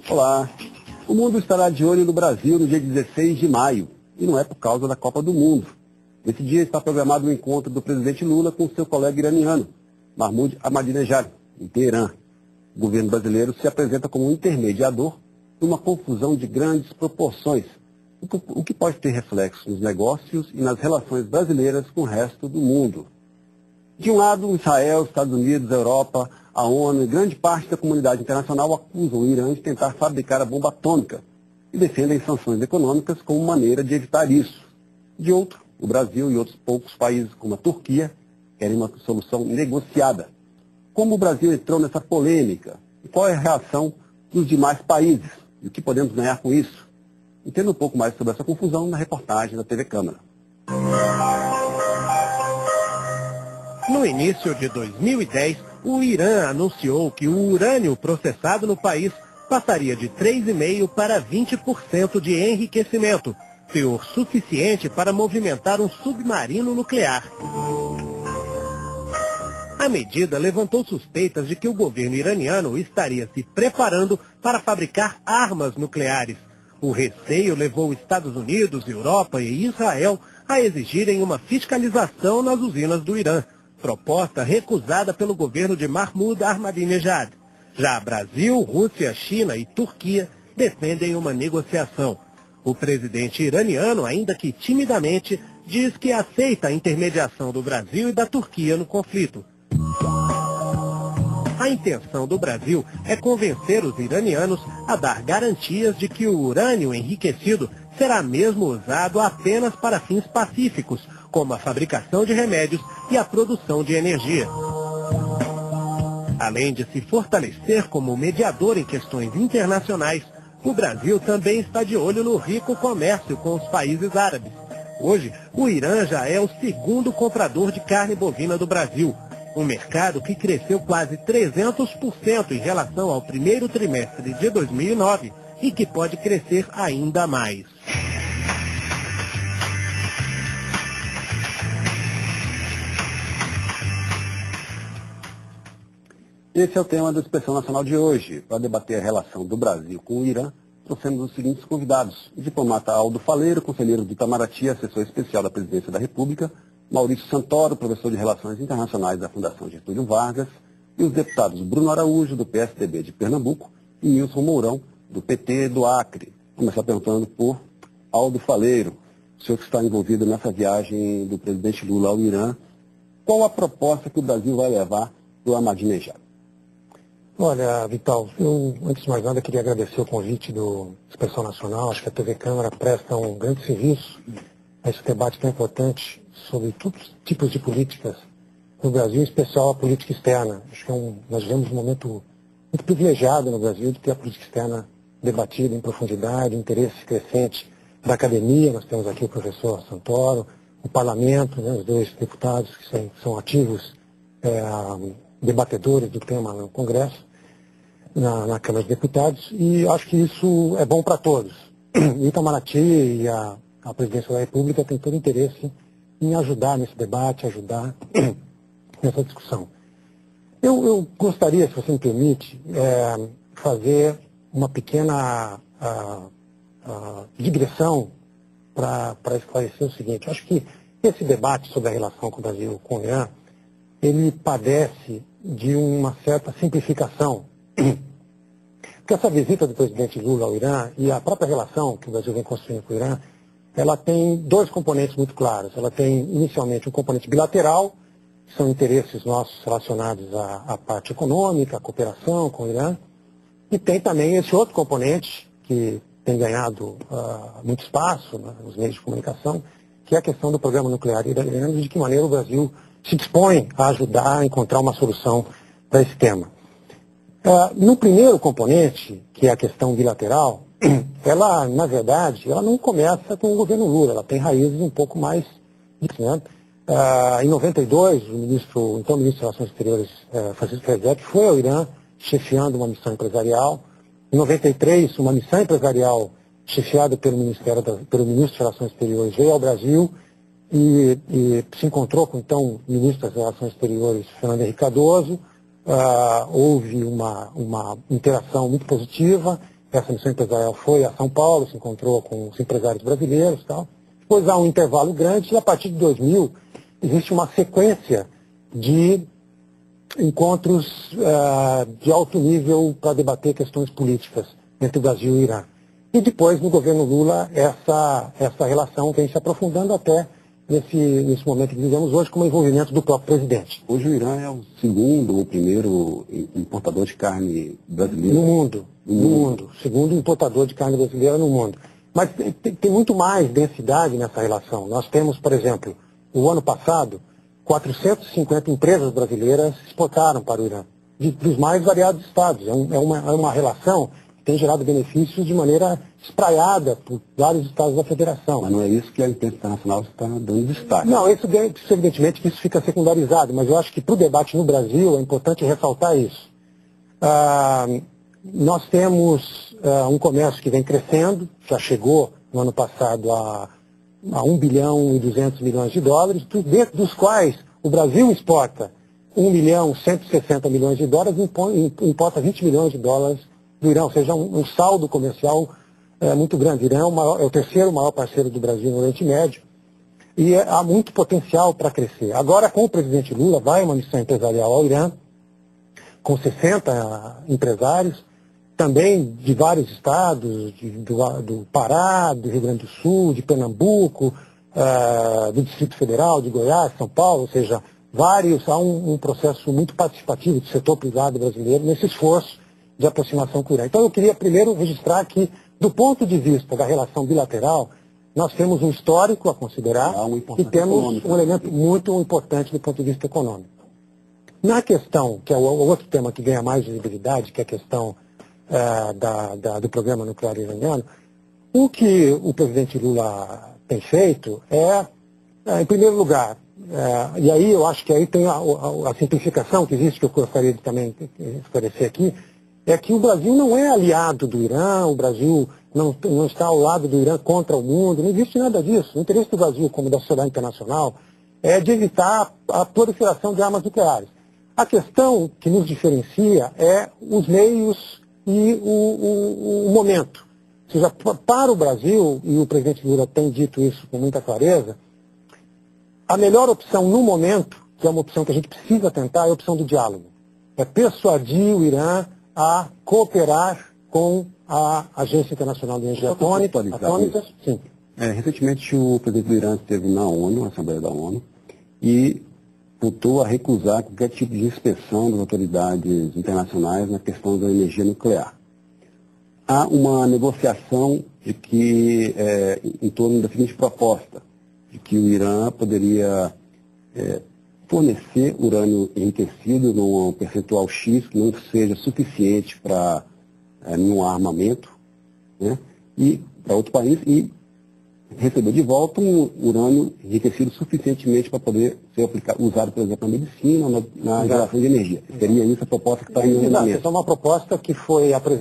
Olá, o mundo estará de olho no Brasil no dia 16 de maio, e não é por causa da Copa do Mundo. Nesse dia está programado um encontro do presidente Lula com seu colega iraniano, Mahmoud Ahmadinejad, em Teherã. O governo brasileiro se apresenta como um intermediador numa confusão de grandes proporções, o que pode ter reflexos nos negócios e nas relações brasileiras com o resto do mundo. De um lado, Israel, Estados Unidos, a Europa, a ONU e grande parte da comunidade internacional acusam o Irã de tentar fabricar a bomba atômica e defendem sanções econômicas como maneira de evitar isso. De outro, o Brasil e outros poucos países, como a Turquia, querem uma solução negociada. Como o Brasil entrou nessa polêmica? E qual é a reação dos demais países? E o que podemos ganhar com isso? Entenda um pouco mais sobre essa confusão na reportagem da TV Câmara. No início de 2010, o Irã anunciou que o urânio processado no país passaria de 3,5% para 20% de enriquecimento, teor suficiente para movimentar um submarino nuclear. A medida levantou suspeitas de que o governo iraniano estaria se preparando para fabricar armas nucleares. O receio levou Estados Unidos, Europa e Israel a exigirem uma fiscalização nas usinas do Irã, proposta recusada pelo governo de Mahmoud Ahmadinejad. Já Brasil, Rússia, China e Turquia defendem uma negociação. O presidente iraniano, ainda que timidamente, diz que aceita a intermediação do Brasil e da Turquia no conflito. A intenção do Brasil é convencer os iranianos a dar garantias de que o urânio enriquecido será mesmo usado apenas para fins pacíficos, como a fabricação de remédios e a produção de energia. Além de se fortalecer como mediador em questões internacionais, o Brasil também está de olho no rico comércio com os países árabes. Hoje, o Irã já é o segundo comprador de carne bovina do Brasil, um mercado que cresceu quase 300% em relação ao primeiro trimestre de 2009 e que pode crescer ainda mais. Esse é o tema da Expressão Nacional de hoje. Para debater a relação do Brasil com o Irã, trouxemos os seguintes convidados: o diplomata Aldo Faleiro, conselheiro do Itamaraty, assessor especial da Presidência da República; Maurício Santoro, professor de Relações Internacionais da Fundação Getúlio Vargas; e os deputados Bruno Araújo, do PSDB de Pernambuco, e Nilson Mourão, do PT do Acre. Vou começar perguntando por Aldo Faleiro, o senhor que está envolvido nessa viagem do presidente Lula ao Irã. Qual a proposta que o Brasil vai levar para o Ahmadinejad? Olha, Vital, eu, antes de mais nada, queria agradecer o convite do Expressão Nacional. Acho que a TV Câmara presta um grande serviço a esse debate tão importante sobre todos os tipos de políticas no Brasil, em especial a política externa. Acho que nós vivemos um momento muito privilegiado no Brasil de ter a política externa debatida em profundidade, interesse crescente da academia. Nós temos aqui o professor Santoro, o parlamento, né, os dois deputados que são ativos debatedores do tema no Congresso, na Câmara de Deputados, e acho que isso é bom para todos. O Itamaraty e a Presidência da República têm todo interesse em ajudar nesse debate, ajudar nessa discussão. Eu gostaria, se você me permite, fazer uma pequena digressão para esclarecer o seguinte. Eu acho que esse debate sobre a relação com o Brasil com o Irã, ele padece de uma certa simplificação. Porque essa visita do presidente Lula ao Irã e a própria relação que o Brasil vem construindo com o Irã, ela tem dois componentes muito claros. Ela tem, inicialmente, um componente bilateral, que são interesses nossos relacionados à parte econômica, à cooperação com o Irã, e tem também esse outro componente, que tem ganhado muito espaço nos meios de comunicação, que é a questão do programa nuclear iraniano e de que maneira o Brasil se dispõe a ajudar a encontrar uma solução para esse tema. No primeiro componente, que é a questão bilateral, ela, na verdade, ela não começa com o governo Lula, ela tem raízes um pouco mais... Né? Em 92, o então ministro das Relações Exteriores, Francisco Rezec, foi ao Irã chefiando uma missão empresarial. Em 93, uma missão empresarial chefiada pelo ministro de Relações Exteriores, veio ao Brasil e se encontrou com então o ministro das Relações Exteriores, Fernando Henrique Cardoso. Houve uma interação muito positiva. Essa missão empresarial foi a São Paulo, se encontrou com os empresários brasileiros e tal. Depois há um intervalo grande e a partir de 2000 existe uma sequência de encontros de alto nível para debater questões políticas entre o Brasil e o Irã. E depois, no governo Lula, essa relação vem se aprofundando até nesse momento que vivemos hoje, com o envolvimento do próprio presidente. Hoje o Irã é o segundo ou primeiro importador de carne brasileira. No mundo. Segundo importador de carne brasileira no mundo. Mas tem muito mais densidade nessa relação. Nós temos, por exemplo, o ano passado, 450 empresas brasileiras exportaram para o Irã, dos mais variados estados. É uma relação que tem gerado benefícios de maneira espraiada por vários estados da federação. Mas não é isso que a imprensa internacional está dando destaque. Não, isso evidentemente que isso fica secundarizado, mas eu acho que para o debate no Brasil é importante ressaltar isso. Nós temos um comércio que vem crescendo, já chegou no ano passado a 1 bilhão e 200 milhões de dólares, dentro dos quais o Brasil exporta 1 milhão e 160 milhões de dólares e importa 20 milhões de dólares do Irã, ou seja, um saldo comercial muito grande. O Irã é o terceiro maior parceiro do Brasil no Oriente Médio e há muito potencial para crescer. Agora, com o presidente Lula, vai uma missão empresarial ao Irã, com 60 empresários, também de vários estados, do Pará, do Rio Grande do Sul, de Pernambuco, do Distrito Federal, de Goiás, São Paulo, ou seja, há um processo muito participativo do setor privado brasileiro nesse esforço de aproximação com o Irã. Então eu queria primeiro registrar que, do ponto de vista da relação bilateral, nós temos um histórico a considerar e temos um elemento muito importante do ponto de vista econômico. Na questão, que é o outro tema que ganha mais visibilidade, que é a questão do programa nuclear iraniano, o que o presidente Lula tem feito em primeiro lugar, e aí eu acho que aí tem a simplificação que existe, que eu gostaria de também esclarecer aqui, é que o Brasil não é aliado do Irã, o Brasil não está ao lado do Irã contra o mundo, não existe nada disso. O interesse do Brasil, como da sociedade internacional, é de evitar a proliferação de armas nucleares. A questão que nos diferencia é os meios e o momento. Ou seja, para o Brasil, e o presidente Lula tem dito isso com muita clareza, a melhor opção no momento, que é uma opção que a gente precisa tentar, é a opção do diálogo. É persuadir o Irã a cooperar com a Agência Internacional de Energia Atômica. Sim. Recentemente o presidente do Irã esteve na ONU, na Assembleia da ONU, e voltou a recusar qualquer tipo de inspeção das autoridades internacionais na questão da energia nuclear. Há uma negociação de que, em torno da seguinte proposta, de que o Irã poderia fornecer urânio enriquecido num percentual X que não seja suficiente para nenhum armamento, né, e para outro país, e receber de volta um urânio enriquecido suficientemente para poder ser usado, por exemplo, na medicina, na geração de energia. Seria isso a proposta que está em andamento. Essa é uma proposta que foi apresentada